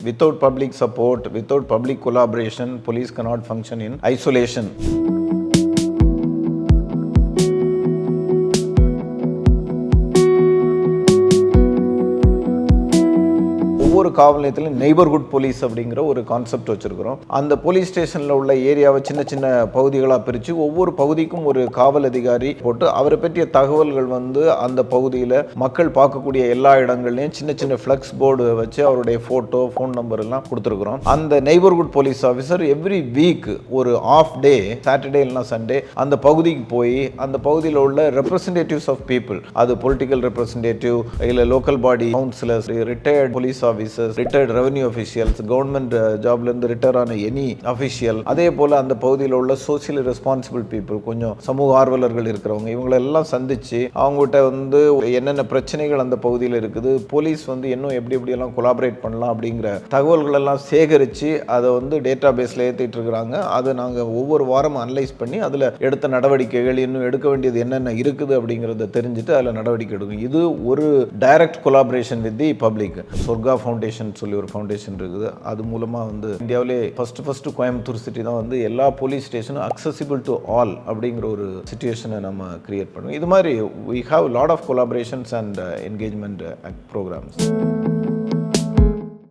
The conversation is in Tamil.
Without public support, without public collaboration, police cannot function in isolation. ஒவ்வொரு காவல் நிலையத்திலும் நெய்பர்ஹுட் போலீஸ் அப்படிங்கிற ஒரு கான்செப்ட் வச்சிருக்கிறோம். அந்த போலீஸ் ஸ்டேஷனில் உள்ள ஏரியாவை சின்ன சின்ன பகுதிகளாக பிரித்து ஒவ்வொரு பகுதிக்கும் ஒரு காவல் அதிகாரி போட்டு அவரை பற்றிய தகவல்கள் அந்த பகுதியில் மக்கள் பார்க்கக்கூடிய எல்லா இடங்கள்லையும் சின்ன சின்ன ஃப்ளெக்ஸ் போர்டு வச்சு அவருடைய ஃபோட்டோ, ஃபோன் நம்பர் எல்லாம் கொடுத்துருக்குறோம். அந்த neighbourhood police officer every week ஒரு ஆஃப் டே, சாட்டர்டே இல்லைனா சண்டே அந்த பகுதிக்கு போய் அந்த பகுதியில் உள்ள ரெப்ரசன்டேட்டிவ்ஸ் ஆஃப் பீப்புள், அது பொலிட்டிக்கல் ரெப்ரசன்டேட்டிவ் இல்லை local body councillors, retired police officers, retired revenue officials, government ஜாப்லேருந்து ரிட்டையர் ஆன எனி அஃபிஷியல், அதே போல் அந்த பகுதியில் உள்ள சோசியலி ரெஸ்பான்சிபிள் பீப்புள், கொஞ்சம் சமூக ஆர்வலர்கள் இருக்கிறவங்க, இவங்களெல்லாம் சந்தித்து அவங்ககிட்ட என்னென்ன பிரச்சனைகள் அந்த பகுதியில் இருக்குது, போலீஸ் இன்னும் எப்படியெல்லாம் கொலாபரேட் பண்ணலாம் அப்படிங்கிற தகவல்களெல்லாம் சேகரித்து அதை டேட்டா பேஸில் ஏற்றிட்டு இருக்கிறாங்க. அதை நாங்கள் ஒவ்வொரு வாரமும் அனலைஸ் பண்ணி அதில் எடுத்த நடவடிக்கைகள், இன்னும் எடுக்க வேண்டியது என்னென்ன இருக்குது அப்படிங்கிறத தெரிஞ்சுட்டு அதில் நடவடிக்கை எடுக்கும். இது ஒரு direct collaboration with the public. சொர்க்கா ஃபவுண்டேஷன் சொல்லி ஒரு ஃபவுண்டேஷன் இருக்குது. அது மூலமாக இந்தியாவிலே ஃபஸ்ட்டு கோயம்புத்தூர் சிட்டி தான் எல்லா போலீஸ் ஸ்டேஷனும் அக்சசிபிள் டு ஆல் அப்படிங்கிற ஒரு சிச்சுவேஷனை நம்ம கிரியேட் பண்ணுவோம். இது மாதிரி we have a lot of collaborations and engagement programs.